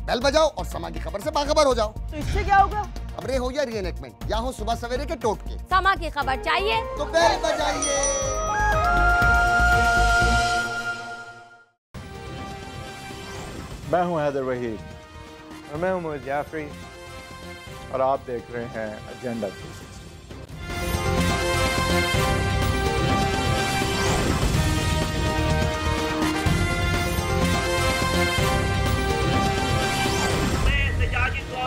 Bell बजाओ और समा की खबर से बाखबर हो जाओ। तो इससे क्या होगा? खबरें हो या रीएनएक्टमेंट या हो सुबह सवेरे के टोटके, समा की खबर चाहिए तो बेल बजाइए। मैं हूं हैदर वहीद और मैं हूं मोहम्मद जाफरी और आप देख रहे हैं एजेंडा 360।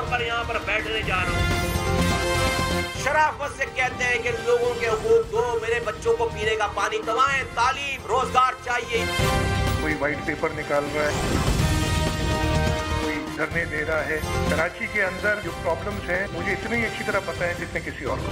पर यहाँ पर बैठने जा रहा हूँ। शराफत से कहते हैं कि लोगों के हुकूक दो, मेरे बच्चों को पीने का पानी, दवाएं, तालीम, रोजगार चाहिए। कोई वाइट पेपर निकाल रहा है, कोई धरने दे रहा है। कराची के अंदर जो प्रॉब्लम्स हैं मुझे इतनी अच्छी तरह पता है जितने किसी और को।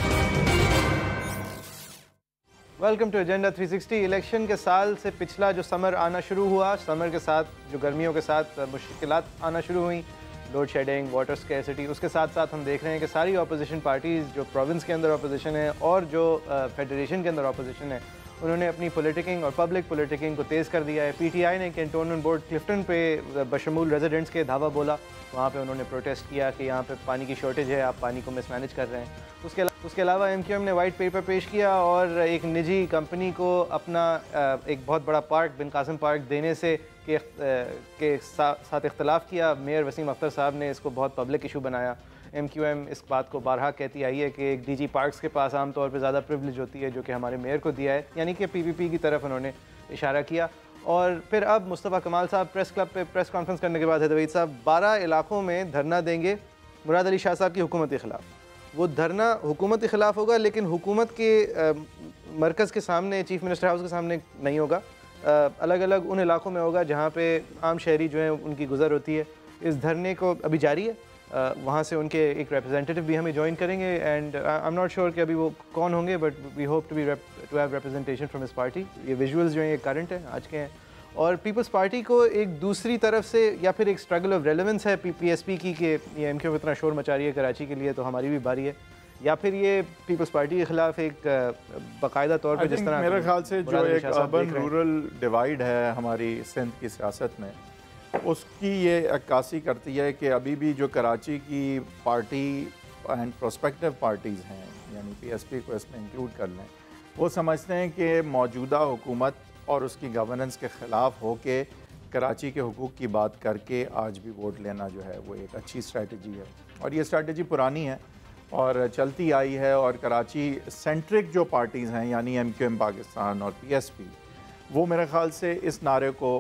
Welcome to agenda 360। इलेक्शन के साल से पिछला जो समर आना शुरू हुआ, समर के साथ जो गर्मियों के साथ मुश्किलात आना शुरू हुई, लोड शेडिंग, वाटर स्कैसिटी, उसके साथ साथ हम देख रहे हैं कि सारी अपोजिशन पार्टीज़ जो प्रोविंस के अंदर अपोजिशन है और जो फेडरेशन के अंदर अपोजिशन है, उन्होंने अपनी पॉलिटिकिंग और पब्लिक पॉलिटिकिंग को तेज़ कर दिया है। पीटीआई ने कैंटोनमेंट बोर्ड क्लिफ्टन पे बशमूल रेजिडेंट्स के धावा बोला, वहाँ पे उन्होंने प्रोटेस्ट किया कि यहाँ पे पानी की शॉर्टेज है, आप पानी को मिसमैनेज कर रहे हैं। उसके अलावा एमक्यूएम ने वाइट पेपर पेश किया और एक निजी कंपनी को अपना एक बहुत बड़ा पार्क बिन कासिम पार्क देने से के साथ इख्तलाफ किया। मेयर वसीम अख्तर साहब ने इसको बहुत पब्लिक इशू बनाया। एमक्यूएम इस बात को बारहा कहती आई है कि एक डीजी पार्क्स के पास आमतौर पर ज़्यादा प्रिविलेज होती है, जो कि हमारे मेयर को दिया है, यानी कि पीपीपी की तरफ उन्होंने इशारा किया। और फिर अब मुस्तफ़ा कमाल साहब प्रेस क्लब पे प्रेस कॉन्फ्रेंस करने के बाद हैदर साहब 12 इलाकों में धरना देंगे मुराद अली शाह साहब की हुकूमत के ख़िलाफ़। वो धरना हुकूमत के ख़िलाफ़ होगा, लेकिन हुकूमत के मरकज़ के सामने, चीफ़ मिनिस्टर हाउस के सामने नहीं होगा। अलग अलग उन इलाकों में होगा जहाँ पे आम शहरी जो हैं उनकी गुज़र होती है। इस धरने को अभी जारी है, वहाँ से उनके एक रिप्रेजेंटेटिव भी हमें ज्वाइन करेंगे and I am not sure कि अभी वो कौन होंगे, but we hope to have representation from his party. ये विजुअल्स जो हैं ये करंट है, आज के हैं। और पीपल्स पार्टी को एक दूसरी तरफ से या फिर एक स्ट्रगल ऑफ रेलेवेंस है पीएसपी की कि ये एमक्यूएम इतना शोर मचा रही है कराची के लिए, तो हमारी भी बारी है, या फिर ये पीपल्स पार्टी के खिलाफ एक बाकायदा तौर पर जिस तरह मेरे ख्याल से जो एक अर्बन रूरल डिवाइड है हमारी सिंध की सियासत में, उसकी ये अक्कासी करती है कि अभी भी जो कराची की पार्टी एंड प्रोस्पेक्टिव पार्टीज़ हैं, यानी पीएसपी को इसमें इंक्लूड कर लें, वो समझते हैं कि मौजूदा हुकूमत और उसकी गवर्नेंस के ख़िलाफ़ हो के कराची के हुकूक की बात करके आज भी वोट लेना जो है वो एक अच्छी स्ट्रैटेजी है। और ये स्ट्रैटेजी पुरानी है और चलती आई है, और कराची सेंट्रिक जो पार्टीज़ हैं यानी एमक्यूएम पाकिस्तान और पीएसपी, वो मेरे ख़्याल से इस नारे को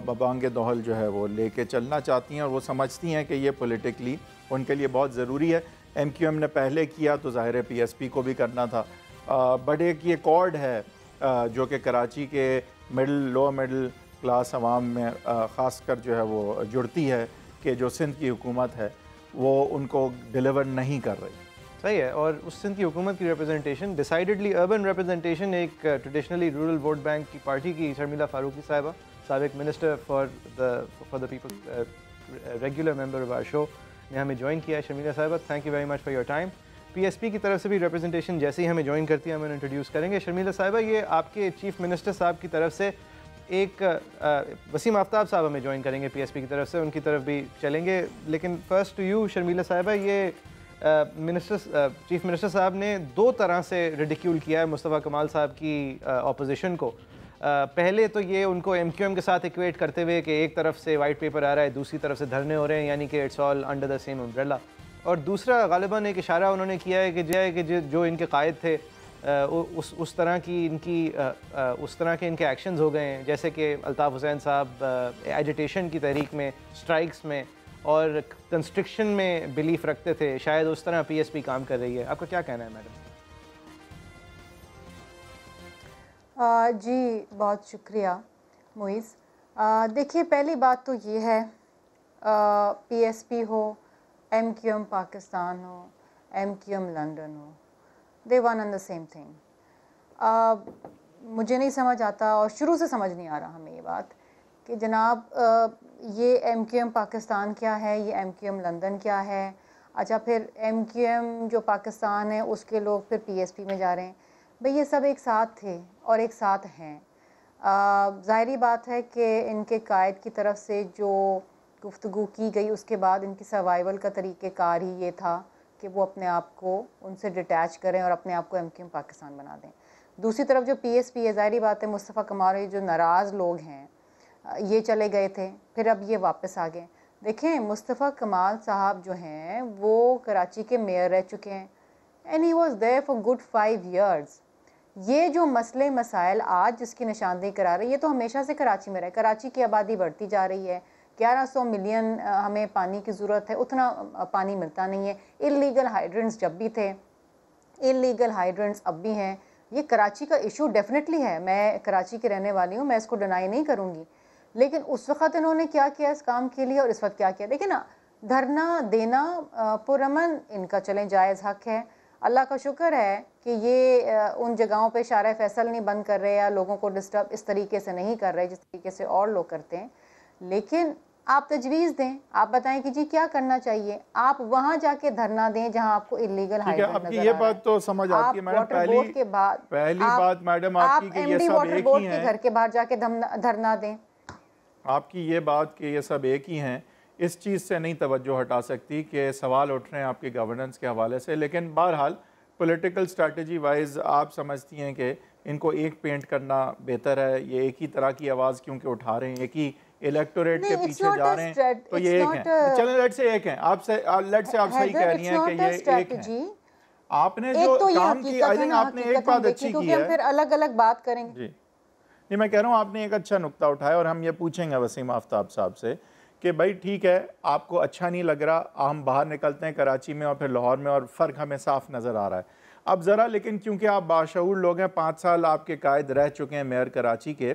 बबांग दोहल जो है वो लेके चलना चाहती हैं, और वो समझती हैं कि ये पॉलिटिकली उनके लिए बहुत ज़रूरी है। एमक्यूएम ने पहले किया तो ज़ाहिर है पीएसपी को भी करना था, बट एक ये कॉर्ड है जो कि कराची के लोअर मिडिल क्लास अवाम में ख़ासकर जो है वो जुड़ती है कि जो सिंध की हुकूमत है वो उनको डिलीवर नहीं कर रही। सही है, और उस सिंध की हुकूमत की रिप्रेजेंटेशन डिसाइडेडली अर्बन रिप्रेजेंटेशन एक ट्रेडिशनली रूरल वोट बैंक की पार्टी की शर्मिला फारूकी साहिबा, साबिक minister for the people, regular member of our show, ने हमें ज्वाइन किया है। शर्मिला साहिबा, thank you very much for your time. PSP की तरफ से भी रिप्रेजेंटेशन जैसे ही हमें ज्वाइन करती है हम इंट्रोड्यूस करेंगे। शर्मिला साहिबा, ये आपके चीफ मिनिस्टर साहब की तरफ से एक वसीम आफ्ताब साहब हमें ज्वाइन करेंगे पीएसपी की तरफ से, उनकी तरफ भी चलेंगे, लेकिन फ़र्स्ट टू यू शर्मिला साहिबा, ये चीफ मिनिस्टर साहब ने दो तरह से रिडिक्यूल किया है मुस्तफ़ा कमाल साहब की अपोजिशन को। पहले तो ये उनको एमक्यूएम के साथ इक्वेट करते हुए कि एक तरफ से वाइट पेपर आ रहा है, दूसरी तरफ से धरने हो रहे हैं, यानी कि it's all under the same umbrella. और दूसरा गालिबन एक इशारा उन्होंने किया है कि जो इनके कायद थे उस तरह के इनके एक्शंस हो गए हैं, जैसे कि अल्ताफ़ हुसैन साहब एजिटेशन की तहरीक में, स्ट्राइक्स में और कंस्ट्रक्शन में बिलीफ रखते थे, शायद उस तरह पीएसपी काम कर रही है। आपका क्या कहना है मैडम? जी बहुत शुक्रिया मुइज़। देखिए, पहली बात तो ये है, पीएसपी हो, एमक्यूएम पाकिस्तान हो, एमक्यूएम लंदन हो, they one and the same thing. मुझे नहीं समझ आता और शुरू से समझ नहीं आ रहा हमें ये बात कि जनाब ये एमक्यूएम पाकिस्तान क्या है, ये एमक्यूएम लंदन क्या है। अच्छा, फिर एमक्यूएम जो पाकिस्तान है उसके लोग फिर पीएसपी में जा रहे हैं। भाई ये सब एक साथ थे और एक साथ हैं। ज़ाहिरी बात है कि इनके कायद की तरफ से जो गुफ्तगू की गई, उसके बाद इनकी सर्वाइवल का तरीक़ेकार ही ये था कि वो अपने आप को उनसे डिटैच करें और अपने आप को MQM पाकिस्तान बना दें। दूसरी तरफ जो PSP है, ज़ाहिर बात है मुस्तफ़ा कमाल जो नाराज़ लोग हैं ये चले गए थे, फिर अब ये वापस आ गए। देखें मुस्तफ़ा कमाल साहब जो हैं वो कराची के मेयर रह चुके हैं and he was there for good 5 years। ये जो मसले मसाइल आज जिसकी निशानदेही करा रहे हैं, ये तो हमेशा से कराची में रहे। कराची की आबादी बढ़ती जा रही है, 1100 मिलियन हमें पानी की ज़रूरत है, उतना पानी मिलता नहीं है। इल्लीगल हाइड्रेंट्स जब भी थे, इल्लीगल हाइड्रेंट्स अब भी हैं। ये कराची का इशू डेफिनेटली है, मैं कराची की रहने वाली हूँ, मैं इसको डिनाई नहीं करूँगी। लेकिन उस वक़्त इन्होंने क्या किया इस काम के लिए और इस वक्त क्या किया? देखिए ना, धरना देना पुरअमन इनका चलें जायज़ हक़ है। अल्लाह का शुक्र है कि ये उन जगहों पे शारा फैसल नहीं बंद कर रहे या लोगों को डिस्टर्ब इस तरीके से नहीं कर रहे जिस तरीके से और लोग करते हैं। लेकिन आप तजवीज़ दें, आप बताएं कि जी क्या करना चाहिए। आप वहाँ जाके धरना दें जहाँ आपको इलीगल हाइड्रेंट नजर आ रहा है। ये बात तो समझ आती है मैडम। पहली बात मैडम आपकी कि ये सब एक ही हैं। घर के बाहर जाके धरना दें। आपकी ये बात कि ये सब एक ही हैं, इस चीज़ से नहीं तवज्जो हटा सकती कि सवाल उठ रहे हैं आपकी गवर्नेंस के हवाले से। लेकिन बहरहाल पॉलिटिकल स्ट्रैटेजी वाइज आप समझती हैं कि इनको एक पेंट करना बेहतर है, ये एक ही तरह की आवाज़ क्योंकि उठा रहे हैं, एक ही इलेक्टोरेट के पीछे जा रहे हैं, तो ये एक है। चलें लेट से एक है, आपसे लेट से आप सही कह रही हैं कि ये एक है। आपने जो काम की, आई थिंक आपने एक बात अच्छी की है। फिर अलग अलग बात करेंगे जी। नहीं, मैं कह रहा हूँ आपने एक अच्छा नुक्ता उठाया और हम ये पूछेंगे वसीम आफ्ताब साहब से कि भाई ठीक है, आपको अच्छा नहीं लग रहा, हम बाहर निकलते हैं कराची में और फिर लाहौर में और फ़र्क हमें साफ नज़र आ रहा है। अब ज़रा लेकिन क्योंकि आप बाशऊर लोग हैं, 5 साल आपके कायद रह चुके हैं मेयर कराची के,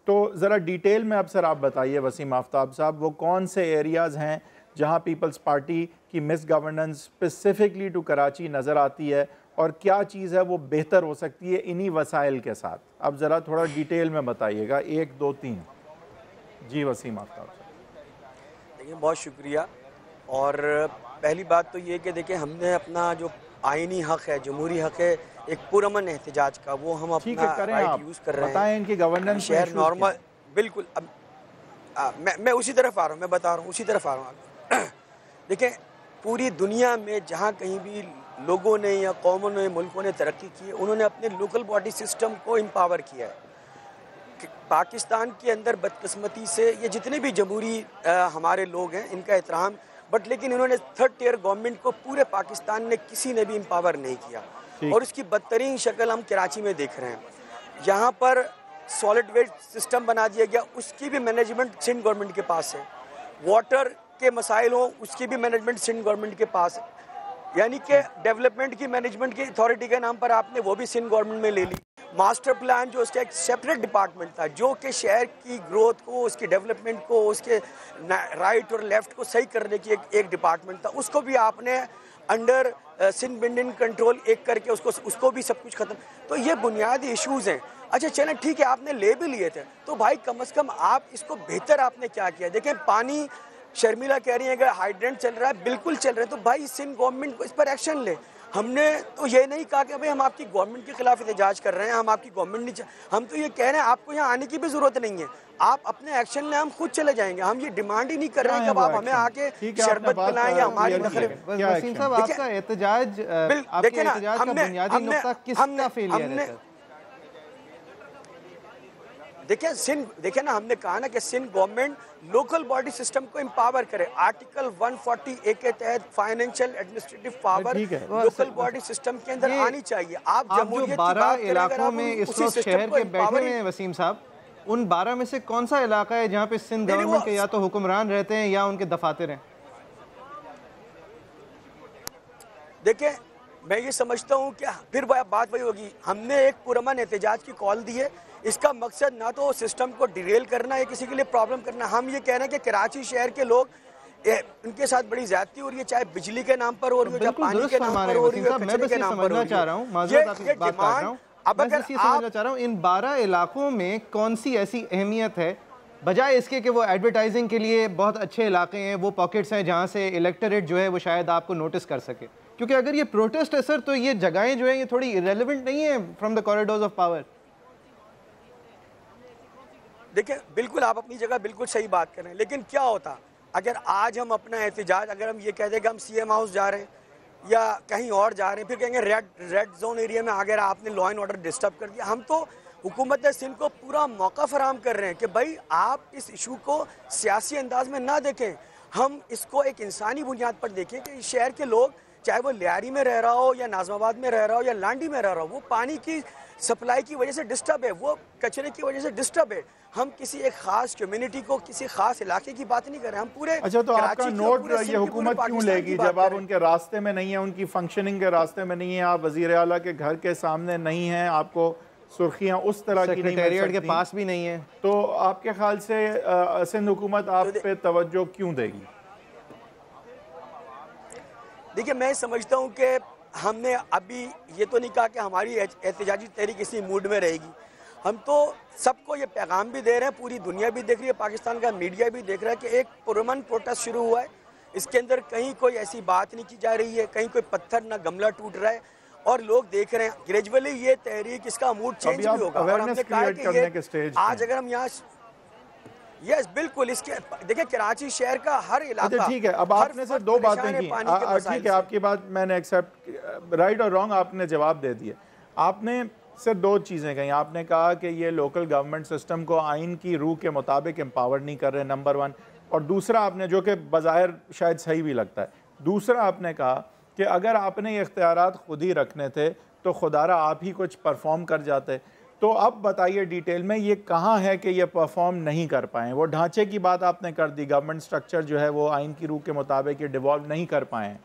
तो ज़रा डिटेल में अब सर आप बताइए वसीम आफ्ताब साहब, वो कौन से एरियाज़ हैं जहाँ पीपल्स पार्टी की misgovernance specifically to Karachi नज़र आती है और क्या चीज़ है वो बेहतर हो सकती है इन्हीं वसाइल के साथ? अब ज़रा थोड़ा डिटेल में बताइएगा, 1 2 3। जी वसीम आफ्ताब साहब। देखिए बहुत शुक्रिया। और पहली बात तो ये कि देखिए हमने अपना जो आइनी हक़ है, जमहूरी हक़ है एक पुरअमन एहतजाज का, वो हम अपना राइट यूज़ कर रहे हैं। बताएं इनकी गवर्नेंस शहर नॉर्मल बिल्कुल। अब मैं उसी तरफ आ रहा हूँ, मैं बता रहा हूँ, उसी तरफ आ रहा हूँ। देखिए पूरी दुनिया में जहाँ कहीं भी लोगों ने या कौमों ने, मुल्कों ने तरक्की की है, उन्होंने अपने लोकल बॉडी सिस्टम को एम्पावर किया है। पाकिस्तान के अंदर बदकिस्मती से ये जितने भी जमहूरी हमारे लोग हैं इनका एहतराम, बट लेकिन इन्होंने 3rd tier गवर्नमेंट को पूरे पाकिस्तान में किसी ने भी एम्पावर नहीं किया और उसकी बदतरीन शक्ल हम कराची में देख रहे हैं। यहाँ पर सॉलिड वेस्ट सिस्टम बना दिया गया, उसकी भी मैनेजमेंट सिंध गवर्नमेंट के पास है। वाटर के मसाइल हों, उसकी भी मैनेजमेंट सिंध गवर्नमेंट के पास है। यानी कि डेवलपमेंट की मैनेजमेंट की अथॉरिटी के नाम पर आपने वो भी सिंध गवर्नमेंट में ले ली। मास्टर प्लान जो उसका एक सेपरेट डिपार्टमेंट था जो कि शहर की ग्रोथ को, उसकी डेवलपमेंट को, उसके राइट और लेफ्ट को सही करने की एक डिपार्टमेंट था, उसको भी आपने अंडर सिंध बिल्डिंग कंट्रोल एक करके उसको भी सब कुछ खत्म। तो ये बुनियादी इश्यूज़ हैं। अच्छा चलें ठीक है, आपने ले भी लिए थे तो भाई कम से कम आप इसको बेहतर आपने क्या किया? देखें पानी, शर्मिला कह रही है कि हाइड्रेंट चल रहा है, बिल्कुल चल रहा है, तो भाई सिंध गवर्नमेंट को इस पर एक्शन ले। हमने तो ये नहीं कहा कि भाई हम आपकी गवर्नमेंट के खिलाफ एहतजाज कर रहे हैं, हम आपकी गवर्नमेंट नहीं, हम तो ये कह रहे हैं आपको यहाँ आने की भी जरूरत नहीं है, आप अपने एक्शन लें, हम खुद चले जाएंगे। हम ये डिमांड ही नहीं कर रहे हैं कि आप हमें आके शरबत पिलाएं या हमारी वसीम साहब आपका एहतजाज, देखिए ना, हमने देखिए ना, हमने कहा ना कि Sindh government local body system को एम्पावर करे। आर्टिकल 140A के तहत financial administrative power local body system के अंदर आनी चाहिए। आप जो 12 इलाकों में इस वक्त शहर के बैठे हैं वसीम साहब, उन 12 में से कौन सा इलाका है जहाँ पे सिंध गवर्नमेंट के या तो हुक्मरान रहते हैं या उनके दफातर हैं? देखिए मैं ये समझता हूँ कि फिर बात वही होगी, हमने एक पुरअमन एहतजाज की कॉल दी है। इसका मकसद ना तो सिस्टम को डिरेल करना है, किसी के लिए प्रॉब्लम करना। हम ये कह रहे हैं कि कराची शहर के लोग उनके साथ बड़ी ज्यादती हो रही है, चाहे बिजली के नाम पर हो रही हो, चाहे पानी के नाम पर हो रही हो, कचरे के नाम पर हो रही हो। अब अगर समझना चाह रहा हूँ इन 12 इलाकों में कौन सी ऐसी अहमियत है बजाय इसके कि वो एडवर्टाइजिंग के लिए बहुत अच्छे इलाके हैं, वो पॉकेट्स हैं जहाँ से इलेक्टोरेट जो है वो शायद आपको नोटिस कर सके? क्योंकि अगर ये प्रोटेस्ट है सर तो ये जगहें जो है ये थोड़ी इरेलेवेंट नहीं है from the corridors of power. देखिए बिल्कुल आप अपनी जगह बिल्कुल सही बात कर रहे हैं, लेकिन क्या होता अगर आज हम अपना एहतजाज, अगर हम ये कहते हैं कि हम CM हाउस जा रहे हैं या कहीं और जा रहे हैं, फिर कहेंगे रेड जोन एरिया में अगर आपने लॉ एंड ऑर्डर डिस्टर्ब कर दिया, हम तो हुकूमत सिंध को पूरा मौका फराहम कर रहे हैं कि भाई आप इस इशू को सियासी अंदाज में ना देखें, हम इसको एक इंसानी बुनियाद पर देखें कि इस शहर के लोग, चाहे वो लियारी में रह रहा हो या नाजमाबाद में रह रहा हो या लांडी में रह रहा हो, वो पानी की सप्लाई की वजह से डिस्टर्ब है, वो कचरे की वजह से डिस्टर्ब है। हम किसी एक खास कम्युनिटी को, किसी खास इलाके की बात नहीं कर रहे, हम पूरे। अच्छा, तो आपका नोट ये हुकूमत क्यों लेगी जब आप उनके रास्ते में नहीं है, उनकी फंक्शनिंग के रास्ते में नहीं है, आप वजीर आला के घर के सामने नहीं हैं, आपको सुर्खियां उस तरह की नहीं मिल सकती, के पास भी नहीं है, तो आपके ख्याल से सिंध हुकूमत आप पे तवज्जो क्यों देगी? देखिए, मैं समझता हूँ कि हमने अभी ये तो नहीं कहा कि हमारी एहतजाजी तहरीक इसी मूड में रहेगी। हम तो सबको ये पैगाम भी दे रहे हैं, पूरी दुनिया भी देख रही है, पाकिस्तान का मीडिया भी देख रहा है कि एक पुरअमन प्रोटेस्ट शुरू हुआ है। इसके अंदर कहीं कोई ऐसी बात नहीं की जा रही है, कहीं कोई पत्थर ना गमला टूट रहा है, और लोग देख रहे हैं ग्रेजुअली ये तहरीक, इसका मूड चेंज भी होगा। और हमने कहा कि ये आज अगर हम यहाँ, यस बिल्कुल, इसके देखिए कराची शहर का हर इलाका। ठीक है, अब आपने से दो बातें की, ठीक है, आपकी बात मैंने एक्सेप्ट, राइट और रॉन्ग आपने जवाब दे दिए। आपने से दो चीज़ें कही, आपने कहा कि ये लोकल गवर्नमेंट सिस्टम को आइन की रूह के मुताबिक एम्पावर नहीं कर रहे, नंबर 1, और दूसरा आपने, जो कि बज़ाहिर शायद सही भी लगता है, दूसरा आपने कहा कि अगर आपने ये इख्तियारात खुद ही रखने थे तो खुदारा आप ही कुछ परफॉर्म कर जाते। तो अब बताइए डिटेल में ये कहाँ है कि ये परफॉर्म नहीं कर पाएँ? वो ढांचे की बात आपने कर दी, गवर्नमेंट स्ट्रक्चर जो है वो आइन की रूह के मुताबिक ये डिवॉल्व नहीं कर पाए हैं।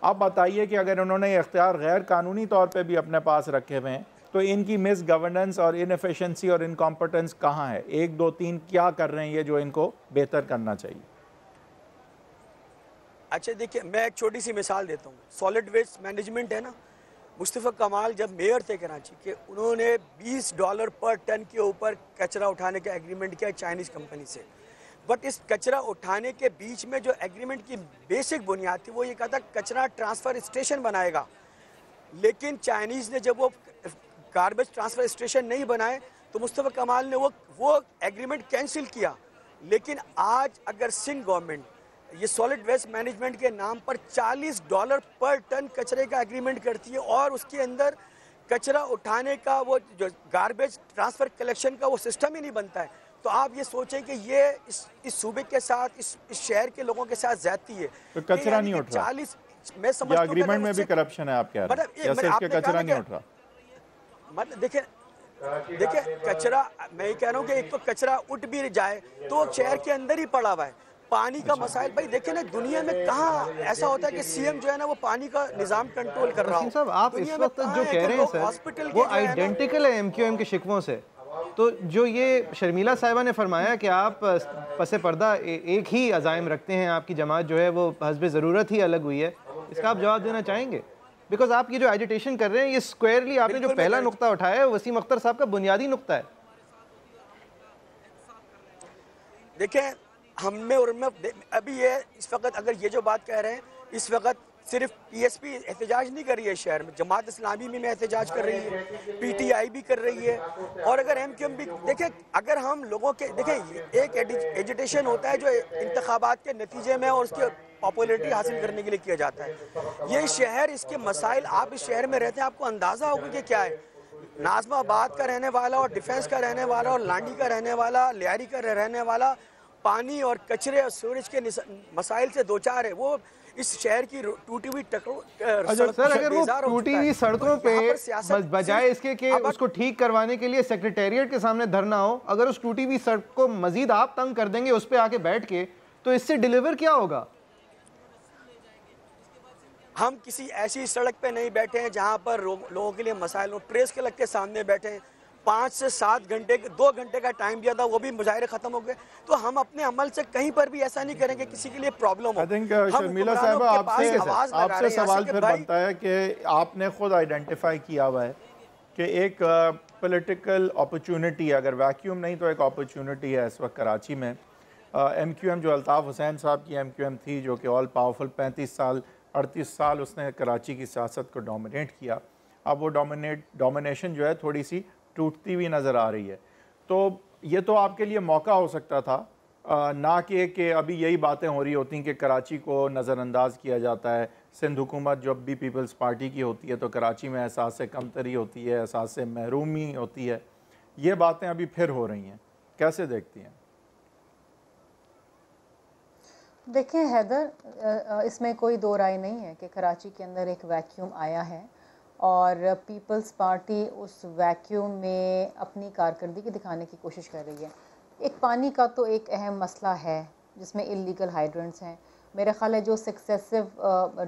अब बताइए कि अगर उन्होंने ये इख्तियार गैर कानूनी तौर पे भी अपने पास रखे हुए हैं तो इनकी मिस गवर्नेंस और इनएफिशिएंसी और इनकॉम्पिटेंस कहाँ है? 1, 2, 3 क्या कर रहे हैं ये जो इनको बेहतर करना चाहिए? अच्छा देखिए, मैं एक छोटी सी मिसाल देता हूँ। सॉलिड वेस्ट मैनेजमेंट है ना, मुस्तफ़ा कमाल जब मेयर थे कराची के, उन्होंने $20 पर टन के ऊपर कचरा उठाने का एग्रीमेंट किया चाइनीज़ कंपनी से। बट इस कचरा उठाने के बीच में जो एग्रीमेंट की बेसिक बुनियाद थी वो ये कहा था कचरा ट्रांसफ़र स्टेशन बनाएगा, लेकिन चाइनीज़ ने जब वो गार्बेज ट्रांसफ़र स्टेशन नहीं बनाए तो मुस्तफ़ा कमाल ने वो एग्रीमेंट कैंसिल किया। लेकिन आज अगर सिंध गवर्नमेंट ये सॉलिड वेस्ट मैनेजमेंट के नाम पर $40 पर टन कचरे का एग्रीमेंट करती है और उसके अंदर कचरा उठाने का वो जो गार्बेज ट्रांसफ़र कलेक्शन का वो सिस्टम ही नहीं बनता है, तो आप ये सोचें कि ये इस सूबे के साथ, इस शहर के लोगों के साथ ज्यादती है। तो कचरा नहीं उठ रहा, 40 मैं समझता हूं एग्रीमेंट में भी करप्शन है, आप कह रहे हैं, या सिर्फ के कचरा नहीं उठ रहा? मतलब देखिए कचरा, मैं ये कह रहा हूँ कि एक तो कचरा उठ भी जाए तो शहर के अंदर ही पड़ा हुआ है। पानी का मसाइल, भाई देखिए ना, दुनिया में कहाँ ऐसा होता है कि सीएम जो है ना वो पानी का निजाम कंट्रोल कर रहा है। साहब, आप इस वक्त जो कह रहे हैं सर, वो आइडेंटिकल है एमक्यूएम के शिकवों से। तो जो ये शर्मिला साहिबा ने फरमाया कि आप पसे पर्दा एक ही अज़ाइम रखते हैं, आपकी जमात जो है वो हस्बे ज़रूरत ही अलग हुई है, इसका आप जवाब देना चाहेंगे? बिकॉज आप ये जो एजिटेशन कर रहे हैं, ये स्क्वायरली आपने जो पहला नुक्ता उठाया है वसीम अख्तर साहब का बुनियादी नुक्ता है। देखें, हमें और मैं अभी ये इस वक्त अगर ये जो बात कह रहे हैं, इस वक्त सिर्फ पीएसपी एहतजाज नहीं कर रही है शहर में, जमात इस्लामी भी में एहतजाज कर रही है, पीटीआई भी कर रही है, और अगर एमक्यूएम भी। देखें, अगर हम लोगों के देखें, एक एजिटेशन होता है जो इंतखाबात के नतीजे में और उसकी पॉपुलरिटी हासिल करने के लिए किया जाता है। ये शहर, इसके मसाइल, आप इस शहर में रहते हैं, आपको अंदाज़ा होगा कि क्या है। नाजमाबाद का रहने वाला और डिफेंस का रहने वाला और लांडी का रहने वाला, लियारी का रहने वाला, पानी और कचरे और सूरज के मसाइल से दो चार है। वो इस शहर की टूटी हुई सर, अगर वो टूटी हुई सड़कों पे बजाय इसके कि उसको ठीक करवाने के लिए सेक्रेटेरिएट के सामने धरना हो, अगर उस टूटी हुई सड़क को मजीद आप तंग कर देंगे उस पे आके बैठ के, तो इससे डिलीवर क्या होगा? हम किसी ऐसी सड़क पे नहीं बैठे हैं जहां पर लोगों के लिए मसाइल हो। ट्रेस के लग के सामने बैठे हैं, 5 से 7 घंटे, 2 घंटे का टाइम दिया था, वो भी मुजाहिरे खत्म हो गए। तो हम अपने अमल से कहीं पर भी ऐसा नहीं करेंगे किसी के लिए प्रॉब्लम हो। आई थिंक शर्मिला साहिबा, आपसे सवाल फिर बनता है कि आपने खुद आइडेंटिफाई किया हुआ है कि एक पॉलिटिकल अपॉर्चुनिटी, अगर वैक्यूम नहीं तो एक अपॉर्चुनिटी है इस वक्त कराची में। एमक्यूएम जो अल्ताफ़ हुसैन साहब की एमक्यूएम थी, जो कि ऑल पावरफुल 38 साल उसने कराची की सियासत को डोमिनेट किया, अब वो डोमिनेशन जो है थोड़ी सी टूटती हुई नज़र आ रही है। तो ये तो आपके लिए मौका हो सकता था ना कि अभी यही बातें हो रही होती कि कराची को नज़रअंदाज किया जाता है। सिंध हुकूमत जब भी पीपल्स पार्टी की होती है तो कराची में एहसास कमतरी होती है, एहसास महरूमी होती है। ये बातें अभी फिर हो रही हैं, कैसे देखती हैं? देखिए हैदर, इसमें कोई दो राय नहीं है कि कराची के अंदर एक वैक्यूम आया है और पीपल्स पार्टी उस वैक्यूम में अपनी कारकर्दगी दिखाने की कोशिश कर रही है। एक पानी का तो एक अहम मसला है जिसमें इलीगल हाइड्रेंट्स हैं। मेरे ख़्याल है जो सक्सेसिव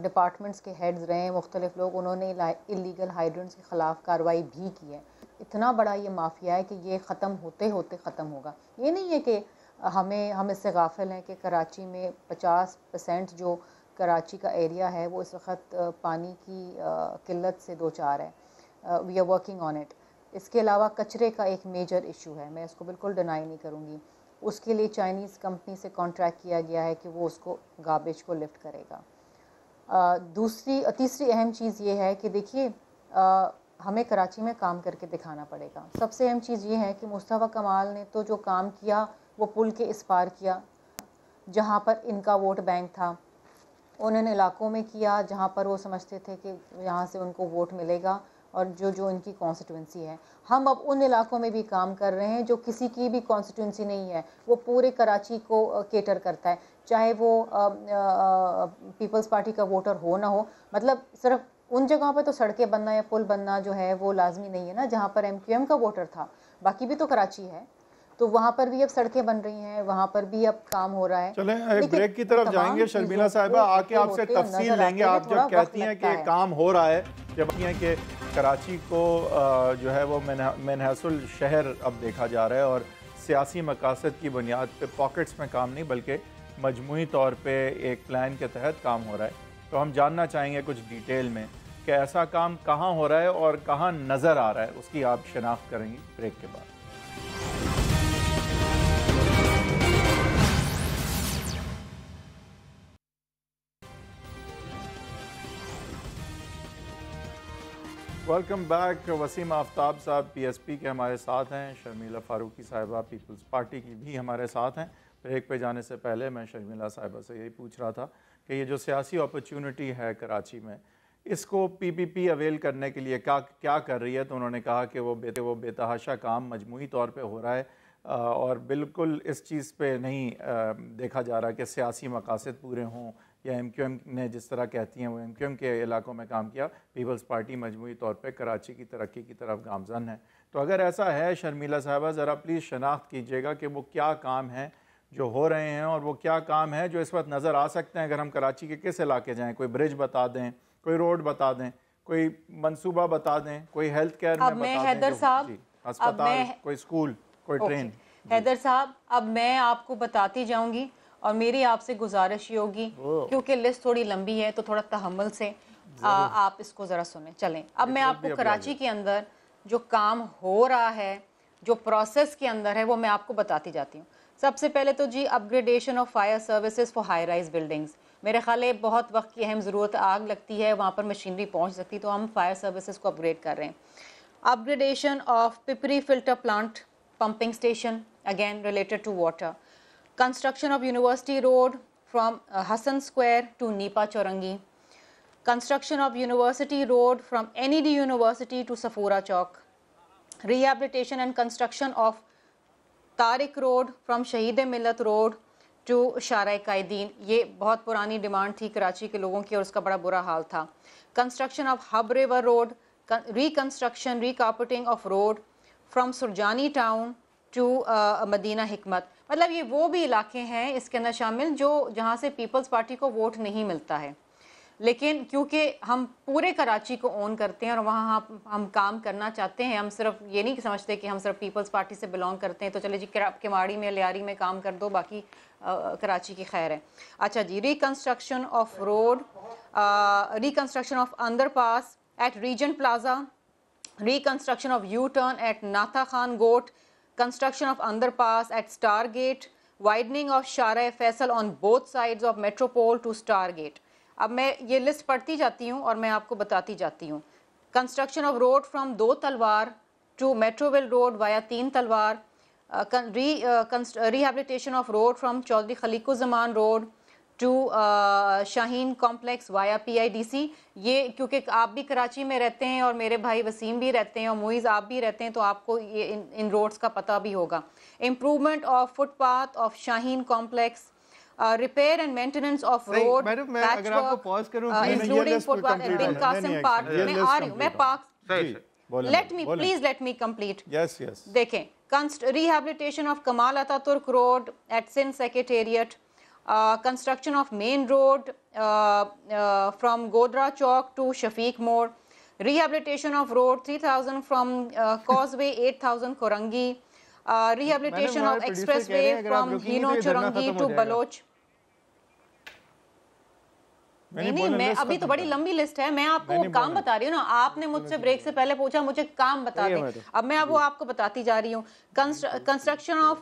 डिपार्टमेंट्स के हेड्स रहे हैं मुख्तलिफ लोग, उन्होंने इलीगल हाइड्रेंट्स के ख़िलाफ़ कार्रवाई भी की है। इतना बड़ा ये माफिया है कि ये ख़त्म होते होते ख़त्म होगा। ये नहीं है कि हम इससे गाफिल हैं कि कराची में 50% जो कराची का एरिया है वो इस वक्त पानी की किल्लत से दो चार है। We are working on it. इसके अलावा कचरे का एक मेजर इशू है, मैं इसको बिल्कुल डिनाई नहीं करूँगी। उसके लिए चाइनीज़ कंपनी से कॉन्ट्रैक्ट किया गया है कि वो उसको गार्बेज को लिफ्ट करेगा। तीसरी अहम चीज़ ये है कि देखिए हमें कराची में काम करके दिखाना पड़ेगा। सबसे अहम चीज़ ये है कि मुस्तफ़ा कमाल ने तो जो काम किया वो पुल के इस पार किया जहाँ पर इनका वोट बैंक था। उन्होंने इलाकों में किया जहाँ पर वो समझते थे कि यहाँ से उनको वोट मिलेगा और जो इनकी कॉन्स्टिट्यूंसी है। हम अब उन इलाकों में भी काम कर रहे हैं जो किसी की भी कॉन्स्टिट्यूंसी नहीं है, वो पूरे कराची को केटर करता है, चाहे वो पीपल्स पार्टी का वोटर हो ना हो। मतलब सिर्फ उन जगहों पर तो सड़कें बनना या पुल बनना जो है वो लाजमी नहीं है ना जहाँ पर MQM का वोटर था, बाकी भी तो कराची है, तो वहाँ पर भी अब सड़कें बन रही हैं, वहाँ पर भी अब काम हो रहा है। चलें एक ब्रेक की तरफ जाएंगे। शर्मिला साहिबा आके आपसे तफसील लेंगे। आप जब कहती हैं कि काम हो रहा है, जब कहती हैं कि कराची को जो है वो मनहसुल शहर अब देखा जा रहा है और सियासी मकासद की बुनियाद पे पॉकेट्स में काम नहीं बल्कि मजमूई तौर पे एक प्लान के तहत काम हो रहा है, तो हम जानना चाहेंगे कुछ डिटेल में कि ऐसा काम कहाँ हो रहा है और कहाँ नज़र आ रहा है, उसकी आप शनाख्त करेंगी ब्रेक के बाद। Welcome back. वसीम आफ्ताब साहब PSP के हमारे साथ हैं, शर्मिला फारूकी साहिबा पीपल्स पार्टी की भी हमारे साथ हैं। ब्रेक पे जाने से पहले मैं शर्मिला साहिबा से यही पूछ रहा था कि ये जो सियासी अपॉर्चुनिटी है कराची में, इसको PPP अवेल करने के लिए क्या कर रही है? तो उन्होंने कहा कि वो बेतहाशा काम मजमूई तौर पे हो रहा है और बिल्कुल इस चीज़ पे नहीं देखा जा रहा कि सियासी मकासद पूरे हों या MQM ने जिस तरह कहती हैं वो MQM के इलाकों में काम किया, पीपल्स पार्टी मजमूई तौर पे कराची की तरक्की की तरफ गामजन है। तो अगर ऐसा है शर्मिला साहिबा, ज़रा प्लीज़ शनाख्त कीजिएगा कि वो क्या काम है जो हो रहे हैं और वो क्या काम है जो इस वक्त नज़र आ सकते हैं। अगर हम कराची के किस इलाके जाएँ, कोई ब्रिज बता दें, कोई रोड बता दें, कोई मनसूबा बता दें, कोई हेल्थ केयर में बता दें, हैदर साहब, अस्पताल, कोई स्कूल, कोई ट्रेन। हैदर साहब, अब मैं आपको बताती जाऊंगी और मेरी आपसे गुजारिश ये होगी क्योंकि लिस्ट थोड़ी लंबी है तो थोड़ा तहम्मुल से आप इसको ज़रा सुने। चलें, अब मैं आपको कराची के अंदर जो काम हो रहा है, जो प्रोसेस के अंदर है, वो मैं आपको बताती जाती हूँ। सबसे पहले तो जी upgradation of fire services for high rise buildings. मेरे ख्याल है बहुत वक्त की अहम ज़रूरत, आग लगती है वहाँ पर मशीनरी पहुँच सकती, तो हम फायर सर्विसेज को अपग्रेड कर रहे हैं। Upgradation of Pipri filter plant pumping station, again related to water. Construction of University Road from Hassan Square to Nipa Chaurangi. Construction of University Road from NED University to Safura Chowk. Rehabilitation and construction of Tariq Road from Shaheed Millat Road to Shara Qaideen. ये बहुत पुरानी demand थी कराची के लोगों की और उसका बड़ा बुरा हाल था। Construction of Hub River Road, reconstruction, recarpeting of road from Surjani town to Madina Hikmat. मतलब ये वो भी इलाके हैं इसके अंदर शामिल जो जहाँ से पीपल्स पार्टी को वोट नहीं मिलता है, लेकिन क्योंकि हम पूरे कराची को ओन करते हैं और वहाँ हम काम करना चाहते हैं, हम सिर्फ ये नहीं समझते कि हम सिर्फ पीपल्स पार्टी से बिलोंग करते हैं तो चले जी किमाड़ी में लियारी में काम कर दो, बाकी कराची की खैर है। अच्छा जी, reconstruction of road, reconstruction of underpass at Regent Plaza, reconstruction of U-turn at Natha Khan Goat, construction of underpass at Stargate, widening of Shara Faisal on both sides of Metropole to Stargate. अब मैं ये list पढ़ती जाती हूँ और मैं आपको बताती जाती हूँ। Construction of road from 2 तलवार to Metroville Road via 3 तलवार, rehabilitation of road from Chaudhry Khaliquzzaman Road to Shaheen complex via PIDC। ये क्योंकि आप भी कराची में रहते हैं और मेरे भाई वसीम भी रहते हैं और मुइज़ आप भी रहते हैं, तो आपको ये इन रोड्स का पता भी होगा। Improvement of footpath of Shaheen complex, repair and maintenance of road, madam मैं अगर आपको पॉज करूं इंक्लूडिंग फुटपाथ एट बिन कासिम पार्क। मैं आ रही हूँ, मैं park, let me complete। yes देखें, rehabilitation of Kamal Ataturk Road at Sindh Secretariat, construction of main road from Godra Chowk to Shafiq More, rehabilitation of road 3000 from Causeway 8000 Korangi, rehabilitation of expressway from Hino Churangi to Baloch। नहीं, मैं अभी तो बड़ी लंबी list है, मैं आपको काम बता रही हूँ ना। आपने मुझसे ब्रेक से पहले पूछा मुझे काम बता दें, अब मैं वो आपको बताती जा रही हूँ। Construction of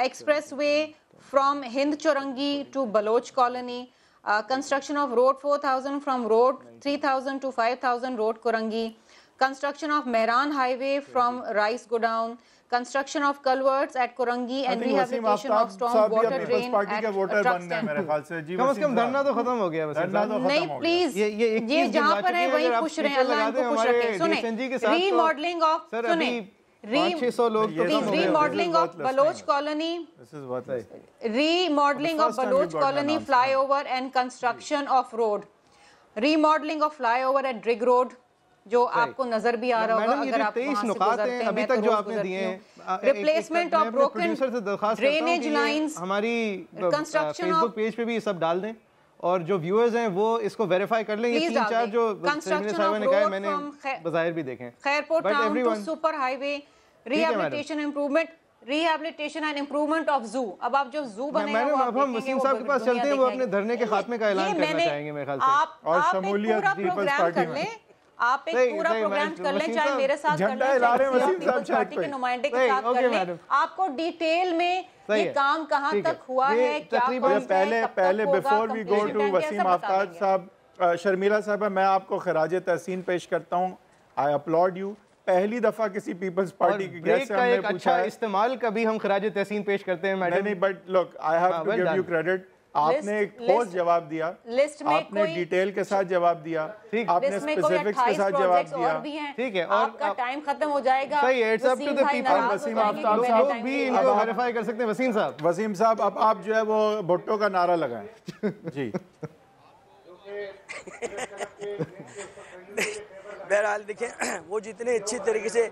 expressway from Hind Chorangi to Baloch Colony, construction of road 4000 from road 3000 to 5000 road Korangi, construction of Mehran Highway from Rice Godown, construction of culverts at Korangi and rehabilitation of storm water drain at truck stand। कम से कम धरना तो खत्म हो गया। नहीं please, ये जहाँ पर है वहीं खुश रहे, अल्लाह इनको खुश रखे। सुने, रीमॉडलिंग ऑफ, सुने, 500 लोग remodeling of Baloch Colony, remodeling of Baloch Colony flyover and construction of road, remodeling of flyover at Drigg Road जो आपको नजर भी आ रहा होगा अगर आप वहां से गुजरते हैं। अभी तक जो आपने दिए हैं, replacement of broken drainage lines, हमारी कंस्ट्रक्शन फेसबुक पेज पे भी सब डाल दें और जो व्यूअर्स हैं वो इसको वेरीफाई कर लें। ये 3-4 जो साहब ने कहा मैंने बाज़ाहिर भी देखे। Khairpur town to super highway, rehabilitation improvement, rehabilitation and improvement of zoo. अब आप जो जू बनेगा वो अब हम वसीम साहब के पास चलते हैं, वो अपने धरने के खात्मे का ऐलान करना चाहेंगे मेरे ख्याल से। और शमूलियत पीपल्स पार्टी में आप एक पूरा प्रोग्राम कर लें, चाहे मेरे साथ कर लें, पीपल्स पार्टी के नुमाइंदे के साथ कर लें। आपको डिटेल में ये काम कहाँ तक हुआ है, क्या पहले before we go to Waseem Aftab साहब, शर्मिला साहब, मैं आपको खराज तहसीन पेश करता हूँ। आई अपलॉड यू। पहली दफा किसी पीपल्स पार्टी के गेस्ट से हमने पूछा है इस्तेमाल कभी हम खराज तहसीन पेश करते हैं मैडम। नहीं, but look I have to give you credit. आपने एक ठोस जवाब दिया, आपने डिटेल के साथ जवाब दिया, आपने स्पेसिफिक्स के साथ जवाब दिया। ठीक है, और आपका टाइम खत्म हो जाएगा। सही है, it's up to the people. Waseem Aftab साहब भी इनको वेरीफाई कर सकते हैं। वसीम साहब अब आप जो है वो भुट्टो का नारा लगाएं। जी बहरहाल देखें, वो जितने अच्छी तरीके से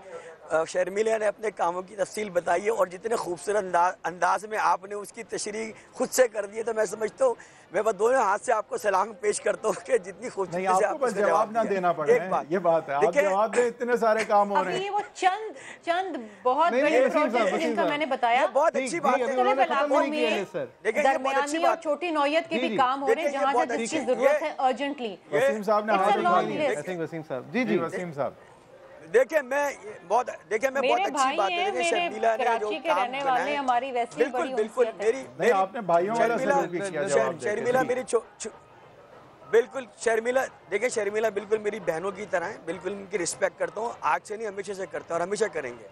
शर्मिला ने अपने कामों की तफसील बताई है और जितने खूबसूरत अंदाज में आपने उसकी तशरीह खुद से कर दी है, तो मैं समझता हूँ मैं बस दोनों हाथ से आपको सलाम पेश करता हूँ कि जितनी खूबसूरती से आपको बस जवाब ना देना पड़े। एक बात, ये बात है, आप जवाब दें, इतने सारे काम हो रहे हैं। वो चंद बहुत बड़े प्रोजेक्ट जिनका मैंने बताया, बहुत अच्छी बात है। दरमियानी और छोटी नौयत के भी काम हो रहे हैं जहाँ जहाँ जिसकी जरूरत है अर्जेंटली। वसीम साहब ने हाथ उठा लिया। वसीम साहब, जी वसीम साहब, देखिए मैं बहुत अच्छी बात है। देखिए शर्मिला ने जो काम वाले हमारी वैसी बिल्कुल मेरी नहीं, आपने भाइयों वाला सलूक भी किया। शर्मिला मेरी बिल्कुल शर्मिला, देखिए शर्मिला बिल्कुल मेरी बहनों की तरह है, बिल्कुल उनकी रिस्पेक्ट करता हूँ, आज से नहीं हमेशा से करता और हमेशा करेंगे।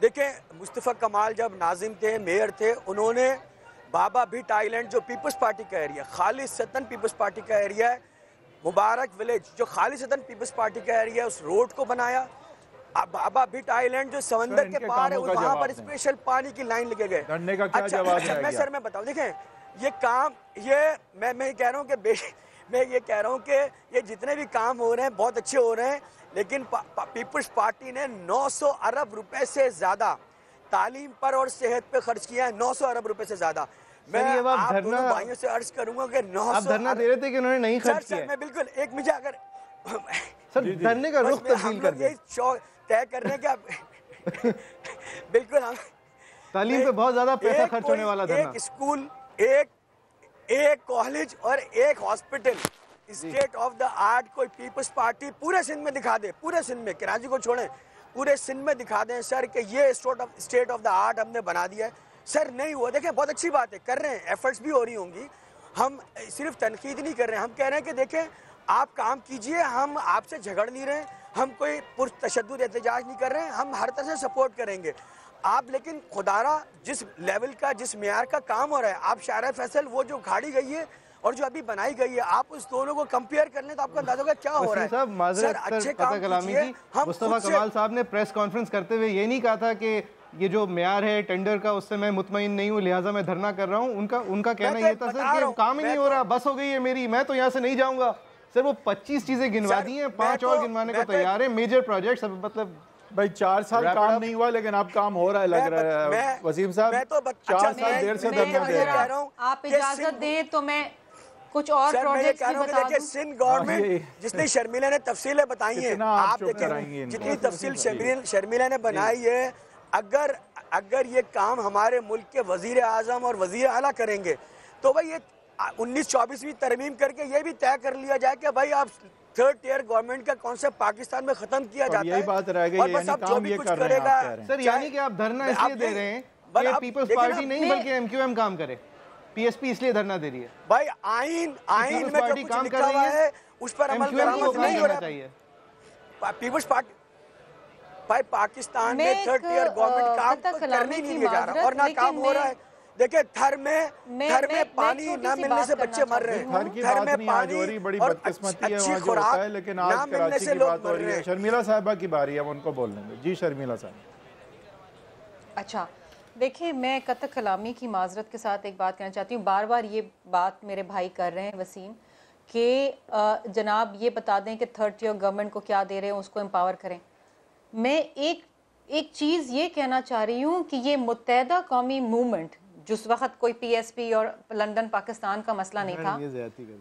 देखिए मुस्तफ़ा कमाल जब नाजिम थे, मेयर थे, उन्होंने बाबा भीट आइलैंड जो पीपल्स पार्टी का एरिया, खालिसतन पीपल्स पार्टी का एरिया है, मुबारक विलेज जो खालिसतन पीपल्स पार्टी का एरिया है, उस रोड को बनाया। बाबा भीट आइलैंड जो समंदर के पार है, वहाँ पर स्पेशल पानी की लाइन लगे गए। अच्छा, मैं बताऊँ, देखें ये काम, ये मैं कह रहा हूँ कि मैं ये कह रहा हूँ कि ये जितने भी काम हो रहे हैं बहुत अच्छे हो रहे हैं, लेकिन पीपल्स पार्टी ने 900 अरब रुपए से ज्यादा तालीम पर और सेहत पे खर्च किया है। 900 अरब रुपए से ज्यादा। मैं आप दोनों भाइयों से अर्ज करूंगा कि 900 धरना दे रहे थे कि उन्होंने नहीं खर्च किया। मैं बिल्कुल एक मुझे अगर धरने का रुख तब्दील कर दिया, तय करने का बिल्कुल हम तालीम पे बहुत ज्यादा पैसा खर्च होने वाला था। एक स्कूल, एक कॉलेज और एक hospital state of the art कोई पीपल्स पार्टी पूरे सिंध में दिखा दे, पूरे सिंध में, कराची को छोड़ें, पूरे सिंध में दिखा दें सर कि ये स्टेट ऑफ द आर्ट हमने बना दिया है। सर नहीं हुआ। देखें बहुत अच्छी बात है, कर रहे हैं, एफर्ट्स भी हो रही होंगी, हम सिर्फ तनकीद नहीं कर रहे हैं, हम कह रहे हैं कि देखें आप काम कीजिए, हम आपसे झगड़ नहीं रहे, हम कोई पुरतशद्दुद एहतजाज नहीं कर रहे हैं, हम हर तरह से सपोर्ट करेंगे। आप लेकिन खुदारा जिस लेवल का, जिस मेयार का काम हो रहा है, आप शारा फैसल वो जो उखाड़ी गई है और जो अभी बनाई गई है, आप उस दोनों को कंपेयर कर लें तो आपको अंदाजा होगा क्या हो रहा है। साहब माजरत अच्छे काम कलामी कीजिए, की मुस्तफा कमाल साहब ने प्रेस कॉन्फ्रेंस करते हुए ये नहीं कहा था कि ये जो मेयार है टेंडर का उससे मैं मुतमईन नहीं हूँ लिहाजा मैं धरना कर रहा हूँ। उनका कहना ये था सर कि काम ही नहीं हो रहा, बस हो गई है मेरी, मैं तो यहाँ से नहीं जाऊंगा। सर वो 25 चीजें गिनवा दी हैं, 5 और गिनवाने को तैयार है। मेजर प्रोजेक्ट सब, मतलब भाई 4 साल काम नहीं हुआ लेकिन अब काम हो रहा है, लग रहा है वसीम साहब। 4 साल देर से धरना दे रहे हैं। आप इजाजत दें तो मैं कुछ और प्रोजेक्ट्स भी बता दूं। सिंध गवर्नमेंट जितनी शर्मिला ने तफसीलें बताई हैं, आप देखें जितनी तफसील शर्मिला ने बनाई है, अगर ये काम हमारे मुल्क के वजीर आजम और वजीर आला करेंगे तो भाई ये 19-24वीं तरमीम करके ये भी तय कर लिया जाए कि भाई आप थर्ड टियर गवर्नमेंट का कॉन्सेप्ट पाकिस्तान में खत्म किया जाता है। यही बात रह गई, और बस आप जो भी कुछ करेगा सर, यानी कि आप धरना इसलिए दे रहे हैं कि पीपल्स पार्टी नहीं बल्कि एमक्यूएम काम करे, पीएसपी इसलिए धरना दे रही है। भाई आइन में जो कुछ लिखा हुआ है उस पर अमल नहीं हो रहा है। पीपल्स पार्टी भाई पाकिस्तान में थर्ड टियर गवर्नमेंट काम करने नहीं दिया जा रहा और ना काम हो रहा है। देखिए थर में पानी ना मिलने से बच्चे मर रहे हैं। थर में पानी बड़ी बदकिस्मती है वहाँ जो होता है, लेकिन आज कराची की बात हो रही है। शर्मिला साहिबा की बारी है, उनको बोलने में। जी शर्मिला साहब। अच्छा देखिए, मैं कतक कलामी की माजरत के साथ एक बात कहना चाहती हूँ। बार बार ये बात मेरे भाई कर रहे हैं वसीम कि जनाब ये बता दें कि थर्ड टियर गवर्नमेंट को क्या दे रहे हैं, उसको एम्पावर करें। मैं एक चीज़ ये कहना चाह रही हूँ कि ये मुत्तहदा कौमी मूवमेंट जिस वक्त कोई पीएसपी और लंदन पाकिस्तान का मसला नहीं था,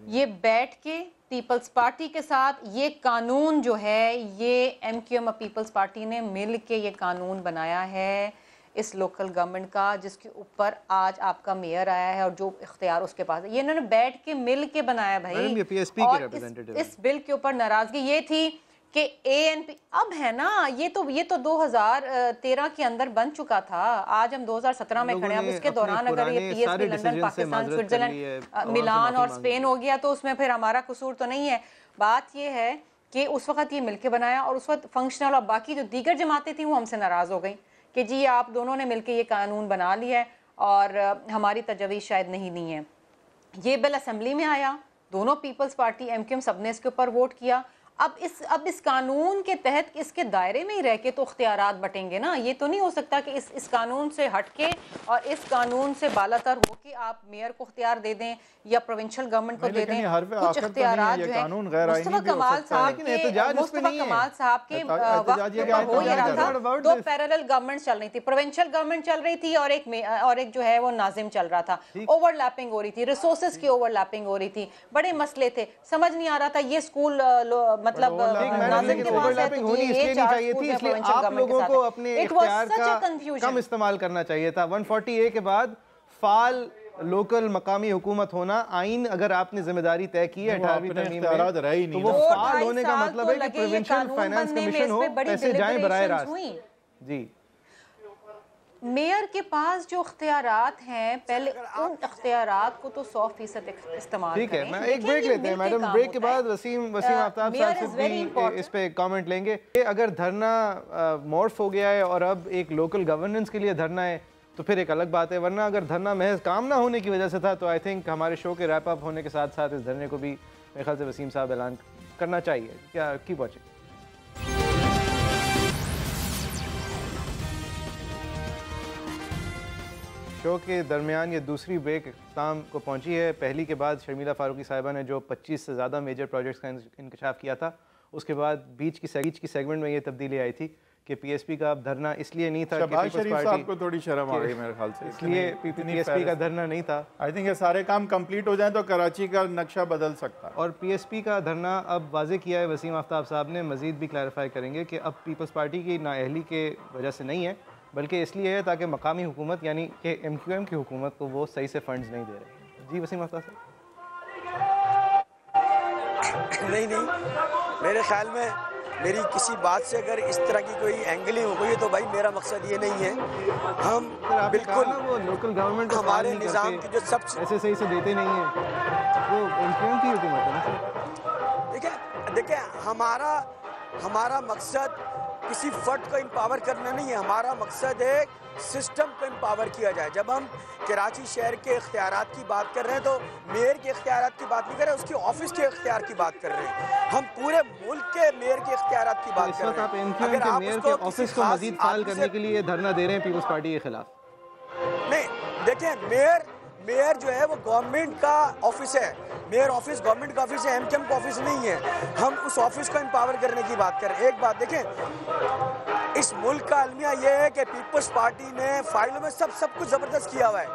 ये बैठ के पीपल्स पार्टी के साथ ये कानून जो है, ये एमक्यूएम और पीपल्स पार्टी ने मिल के ये कानून बनाया है इस लोकल गवर्नमेंट का, जिसके ऊपर आज आपका मेयर आया है और जो इख्तियार उसके पास है, ये इन्होंने बैठ के मिल के बनाया भाई। और इस बिल के ऊपर नाराजगी ये थी कि एएनपी अब है ना, ये तो 2013 के अंदर बन चुका था। आज हम 2017 में खड़े हैं। अब उसके दौरान अगर ये पीएसपी लंदन, पाकिस्तान, स्विट्जरलैंड, मिलान और स्पेन हो गया तो उसमें फिर हमारा कसूर तो नहीं है। बात ये है कि उस वक्त ये मिलके बनाया और उस वक्त फंक्शनल और बाकी जो दीगर जमातें थी वो हमसे नाराज हो गई कि जी आप दोनों ने मिलकर ये कानून बना लिया है और हमारी तजवीज़ शायद नहीं है। ये बिल असेंबली में आया, दोनों पीपल्स पार्टी एमक्यूएम सब ने इसके ऊपर वोट किया। अब इस कानून के तहत इसके दायरे में ही रह के तो इख्तियारात बटेंगे ना। ये तो नहीं हो सकता कि इस कानून से हटके और इस कानून से बालातर हो कि आप मेयर को इख्तियार दे दें या प्रोविंशियल गवर्नमेंट को दे दें। कुछ इख्तियारात जो है मुस्तफा कमाल साहब के हो ही रहा था। 2 पैरेलल गवर्नमेंट चल रही थी, प्रोविंशियल गवर्नमेंट चल रही थी और एक जो है वो नाजिम चल रहा था। ओवरलैपिंग हो रही थी, रिसोर्सेज की ओवरलैपिंग हो रही थी, बड़े मसले थे, समझ नहीं आ रहा था ये स्कूल मतलब नाज़िम के पास है तो ये चाहिए थी, इसलिए आप लोगों को अपने इख्तियार का कम इस्तेमाल करना चाहिए था। 140A के बाद फाल लोकल मकामी हुकूमत होना, आइन अगर आपने जिम्मेदारी तय की है 18वीं तरमीम में तो वो फाल होने का मतलब है कि प्रोविंशियल फाइनेंस कमीशन हो, पैसे जाएं बराह रास्त। जी मेयर के पास जो इख्तियारात हैं पहले उन इख्तियारात को तो 100% इस्तेमाल ठीक है। मैं एक ब्रेक लेते हैं मैडम, ब्रेक के बाद वसीम आफ्ताब साहब से भी इस पे कमेंट लेंगे। अगर धरना मॉर्फ हो गया है और अब एक लोकल गवर्नेंस के लिए धरना है तो फिर एक अलग बात है, वरना अगर धरना महज काम ना होने की वजह से था तो आई थिंक हमारे शो के रैप अप होने के साथ साथ इस धरने को भी मेरे ख्याल से वसीम साहब ऐलान करना चाहिए। क्या की वॉचिंग शो के दरमियान ये दूसरी ब्रेक इख्तिताम को पहुंची है। पहली के बाद शर्मिला फारूकी साहिबा ने जो 25 से ज़्यादा मेजर प्रोजेक्ट्स का इंकशाफ किया था, उसके बाद बीच की सेगमेंट में ये तब्दीली आई थी कि पीएसपी का अब धरना इसलिए नहीं था कि पीपल्स पार्टी को थोड़ी शर्म आ गई मेरे ख्याल से, इसलिए पीएसपी का धरना नहीं था। आई थिंक ये सारे काम कंप्लीट हो जाएं तो कराची का नक्शा बदल सकता है। और पीएसपी का धरना अब वाजे किया है वसीम आफ्ताब साहब ने, मज़ीद भी क्लैरिफाई करेंगे कि अब पीपल्स पार्टी की नाअहली के वजह से नहीं है, बल्कि इसलिए है ताकि मकामी हुकूमत यानी कि एमक्यूएम की हुकूमत को वो सही से फंड्स नहीं दे रहे। जी वसीम आफ्ताब साहब। नहीं मेरे ख्याल में मेरी किसी बात से अगर इस तरह की कोई एंगलिंग हो गई तो भाई मेरा मकसद ये नहीं है। हम बिल्कुल वो लोकल गवर्नमेंट हमारे निज़ाम की जो सब ऐसे सही से देते नहीं हैं, वो एमक्यूएम की हुकूमत है। देखिए हमारा मकसद किसी फर्द को एम्पावर करना नहीं है, हमारा मकसद है सिस्टम को एम्पावर किया जाए। जब हम कराची शहर के इख्तियारात की बात कर रहे हैं तो मेयर के इख्तियारात की बात नहीं कर रहे, उसकी ऑफिस के इख्तियार की बात कर रहे हैं। हम पूरे मुल्क के मेयर के इख्तियारात की बात कर रहे हैं। आप एमक्यूएम के मेयर के ऑफिस को मजीद फाल करने के लिए धरना दे रहे हैं पीपल्स पार्टी के खिलाफ? नहीं, देखें, मेयर जो है वो गवर्नमेंट का ऑफिस है, मेयर ऑफिस गवर्नमेंट का ऑफिस है, एमक्यूएम का ऑफिस नहीं है। हम उस ऑफिस को एम्पावर करने की बात कर रहे हैं। एक बात देखें, इस मुल्क का अलमिया यह है कि पीपल्स पार्टी ने फाइलों में सब कुछ ज़बरदस्त किया हुआ है।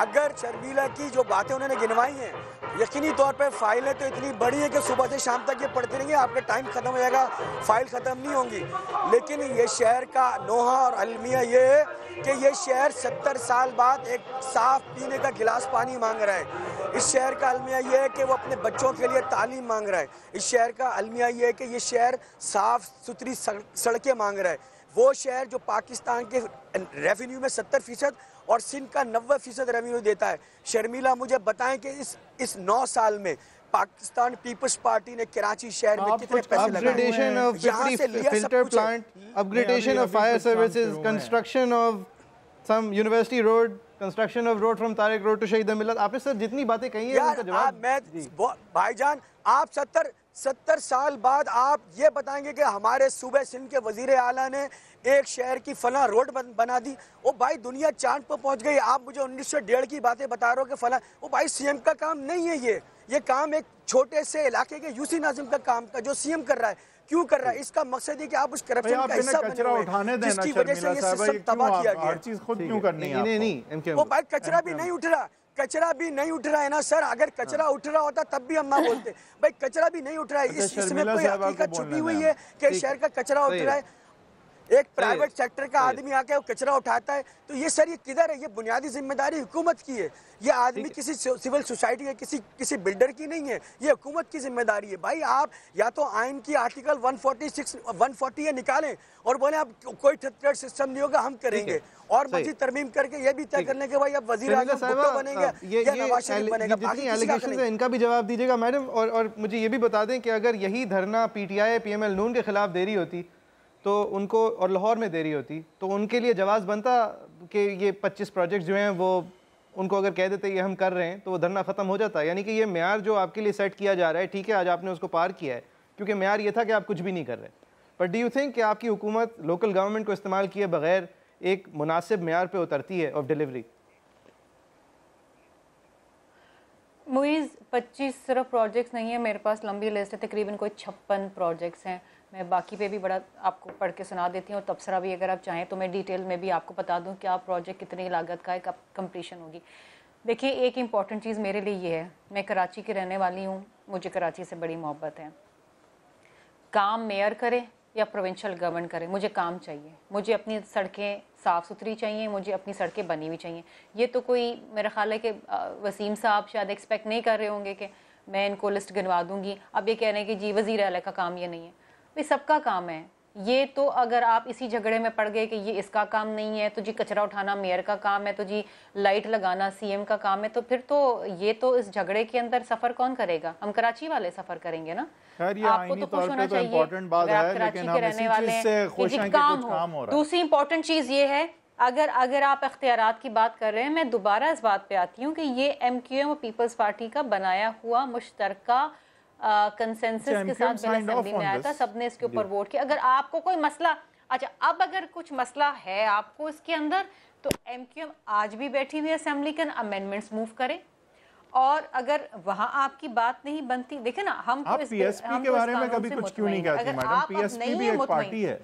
अगर शर्मिला की जो बातें उन्होंने गिनवाई हैं, यकीनी तौर पे फाइलें तो इतनी बड़ी हैं कि सुबह से शाम तक ये पढ़ते रहेंगे, आपका टाइम ख़त्म हो जाएगा, फाइल ख़त्म नहीं होंगी। लेकिन ये शहर का नोहा और अलमिया ये है कि ये शहर 70 साल बाद एक साफ पीने का गिलास पानी मांग रहा है। इस शहर का अलमिया ये है कि वो अपने बच्चों के लिए तालीम मांग रहा है। इस शहर का अलमिया ये है कि ये शहर साफ सुथरी सड़कें मांग रहा है। वो शहर जो पाकिस्तान के रेवेन्यू में 70% और सिंध का 90% रेवेन्यू देता है। शर्मिला मुझे बताएं कि इस 9 साल में पाकिस्तान पीपल्स पार्टी ने कराची शहर में कितने पैसे लगाए? Upgradation of filter plant, upgradation of fire services, construction of some university road, construction of road from Tariq road to Shaheed Millat. आपने सर जितनी बातें कही हैं उनका जवाब भाईजान, आप 70 साल बाद आप ये बताएंगे कि हमारे सूबे सिंध के वजीर आला ने एक शहर की फला रोड बना दी। ओ भाई, दुनिया चांद पर पहुंच गई, आप मुझे 1901 की बातें बता रहे हो कि फला। ओ भाई, सीएम का काम नहीं है ये काम एक छोटे से इलाके के यूसी नाजिम का काम का जो सीएम कर रहा है। क्यों कर रहा है? इसका मकसद है कि आप उस करप्शन का हिस्सा बने हुए, जिसकी वजह से ये सिस्टम तबाह किया गया। हर चीज खुद क्यों करनी है? नहीं, वो भाई कचरा भी नहीं उठ रहा, कचरा भी नहीं उठ रहा है ना सर। अगर कचरा उठ रहा होता तब भी हम ना बोलते। भाई कचरा भी नहीं उठ रहा है, इसमें कोई हकीकत छुपी हुई है कि शहर का कचरा उठ रहा है? एक प्राइवेट सेक्टर का आदमी आके वो कचरा उठाता है, तो ये सर ये किधर है? ये बुनियादी जिम्मेदारी हुकूमत की है। ये आदमी किसी सिविल सोसाइटी है, किसी बिल्डर की नहीं है, ये हुकूमत की जिम्मेदारी है। भाई आप या तो आइन की आर्टिकल 140 निकालें और बोले आप कोई थर्ड सिस्टम नहीं होगा, हम करेंगे। और मजीद तरमीम करके ये भी तय कर लें कि भाई अब वजीर आज़म भुट्टो बनेंगे या नवाज शरीफ बनेगा। जितनी एलिगेशंस हैं इनका भी जवाब दीजिएगा मैडम। और मुझे ये भी बता दें कि अगर यही धरना पीटीआई पीएमएल नून के खिलाफ दे रही होती तो उनको, और लाहौर में दे रही होती, तो उनके लिए जवाब बनता कि ये 25 प्रोजेक्ट जो हैं वो उनको अगर कह देते ये हम कर रहे हैं तो वो धरना ख़त्म हो जाता। यानी कि ये म्यार जो आपके लिए सेट किया जा रहा है, ठीक है आज आपने उसको पार किया है क्योंकि म्यार ये था कि आप कुछ भी नहीं कर रहे, बट डू यू थिंक कि आपकी हुकूमत लोकल गवर्नमेंट को इस्तेमाल किए बगैर एक मुनासिब म्यार पे उतरती है ऑफ डिलीवरी? मुइज़ 25 सिर्फ प्रोजेक्ट्स नहीं है, मेरे पास लंबी लिस्ट है, तकरीबन कोई 56 प्रोजेक्ट्स हैं। मैं बाकी पे भी बड़ा आपको पढ़ के सुना देती हूँ, और तबसरा भी अगर आप चाहें तो मैं डिटेल में भी आपको बता दूँ कि आप प्रोजेक्ट कितनी लागत का है, कब कंप्लीशन होगी। देखिए, एक इम्पॉर्टेंट चीज़ मेरे लिए ये है, मैं कराची की रहने वाली हूँ, मुझे कराची से बड़ी मोहब्बत है। काम मेयर करे या प्रोविंशियल गवर्नमेंट करे, मुझे काम चाहिए, मुझे अपनी सड़कें साफ़ सुथरी चाहिए, मुझे अपनी सड़कें बनी हुई चाहिए। ये तो कोई मेरा ख्याल है कि वसीम साहब शायद एक्सपेक्ट नहीं कर रहे होंगे कि मैं इनको लिस्ट गिनवा दूँगी। अब ये कह रहे हैं कि जी वज़ीर आला का काम ये नहीं है, भाई सबका काम है ये। तो अगर आप इसी झगड़े में पड़ गए कि ये इसका काम नहीं है, तो जी कचरा उठाना मेयर का काम है, तो जी लाइट लगाना सीएम का काम है, तो फिर तो ये तो इस झगड़े के अंदर सफ़र कौन करेगा? हम कराची वाले सफ़र करेंगे ना। आपको तो खुश होना चाहिए अगर आप कराची के रहने वाले हैं कि जी काम हो। दूसरी इंपॉर्टेंट चीज़ ये है, अगर आप इख्तियारात की बात कर रहे हैं, मैं दोबारा इस बात पे आती हूँ कि ये एमक्यूएम और पीपल्स पार्टी का बनाया हुआ मुश्तरका कंसेंसस के साथ बिल असेंबली में आया था, सबने इसके ऊपर वोट किया। अगर आपको कोई मसला, अच्छा अब अगर कुछ मसला है आपको इसके अंदर, तो एमक्यूएम आज भी बैठी हुई असेंबली के अमेंडमेंट्स मूव करे, और अगर वहाँ आपकी बात नहीं बनती, देखे ना हम आप पीएसपी के बारे में कभी कुछ क्यों नहीं कहती मैडम? पीएसपी भी एक पार्टी है,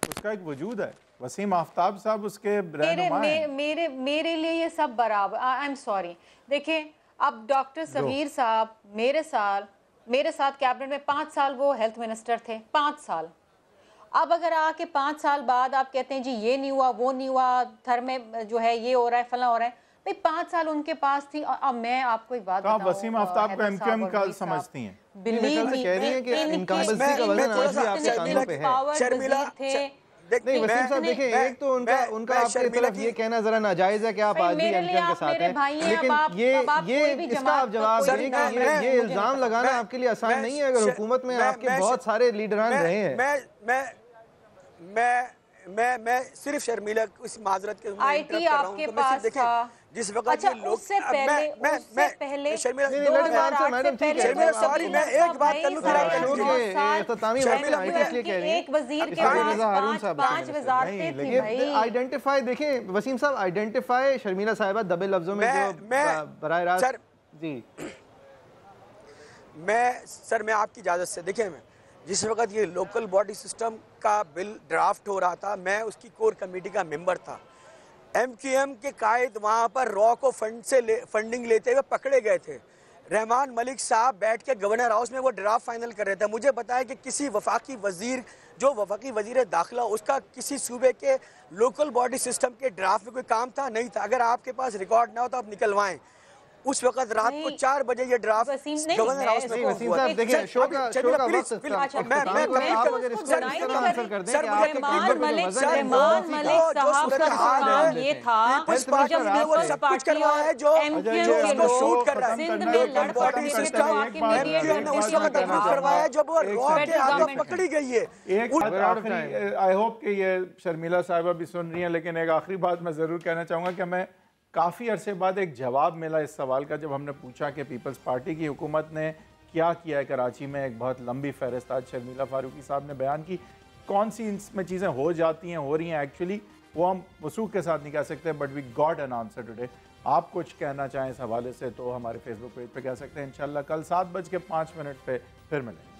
उसका एक वजूद है। वसीम आफ्ताब साहब उसके मेरे लिए ये सब बराबर। आई एम सॉरी, देखिए अब डॉक्टर सबीर साहब मेरे साथ कैबिनेट में 5 साल वो हेल्थ मिनिस्टर थे, 5 साल। अब अगर आके 5 साल बाद आप कहते हैं जी ये नहीं हुआ, वो नहीं हुआ, थर में जो है ये हो रहा है, फला हो रहा है, भाई 5 साल उनके पास थी। और अब मैं आपको एक बात बताऊं, वसीम आफ्ताब को एमक्यूएम का समझती हैं? बिलीव मी, कह रही हैं कि इनकम्बेंसी का वजन आज भी आपके कानों पे है। शर्मिला नहीं वसीम साहब, देखिए एक तो उनका आपकी तरफ ये कहना जरा नाजायज है कि आप आज भी एमक्यूएम के साथ हैं, लेकिन ये इसका आप जवाब दें कि ये इल्जाम लगाना आपके लिए आसान नहीं है अगर हुकूमत में आपके बहुत सारे लीडरान रहे हैं। मैं सिर्फ शर्मिला को इस माजरत के IT आपके पास था जिस वक्त अच्छा, ये लोग उससे पहले शर्मिला शर्मिला सॉरी मैं एक बात कर लूं फिर आप एक वजीर के पास पांच वजारतें थी भाई। आइडेंटिफाई देखें वसीम साहब, आइडेंटिफाई शर्मिला साहिबा दबे लफ्जों में जो बराह रास्त जी मैं आपकी इजाज़त से देखें, मैं जिस वक्त ये लोकल बॉडी सिस्टम का बिल ड्राफ्ट हो रहा था मैं उसकी कोर कमेटी का मेंबर था। MQM के कायद वहाँ पर रॉ को फंडिंग लेते हुए पकड़े गए थे। रहमान मलिक साहब बैठ के गवर्नर हाउस में वो ड्राफ्ट फाइनल कर रहे थे। मुझे बताया कि किसी वफाकी वजीर जो वफाकी वजीर दाखिला उसका किसी सूबे के लोकल बॉडी सिस्टम के ड्राफ्ट में कोई काम था नहीं था। अगर आपके पास रिकॉर्ड ना हो तो आप निकलवाएं। उस वक्त रात को 4 बजे ये ड्राफ्ट गवर्नर हाउस में वसीम साहब देखिए शो का वक्त ये था सब कुछ कर रहा है जो शूट कर रहा है बॉडी सिस्टम करवाया जब वो रॉ के आगे पकड़ी गई है। आई होप कि ये शर्मिला साहिबा भी सुन रही हैं, लेकिन एक आखिरी बात मैं ज़रूर कहना चाहूँगा कि मैं काफ़ी अरसे बाद एक जवाब मिला इस सवाल का जब हमने पूछा कि पीपल्स पार्टी की हुकूमत ने क्या किया है कराची में। एक बहुत लंबी फहरिस्त आज शर्मिला फारूकी साहब ने बयान की। कौन सी इसमें चीज़ें हो जाती हैं, हो रही हैं एक्चुअली, वो हम वसूख के साथ नहीं कह सकते, but we got an answer today. आप कुछ कहना चाहें इस हवाले से तो हमारे फेसबुक पेज पे कह सकते हैं। इंशाल्लाह कल 7:05 पे फिर मिलेंगे।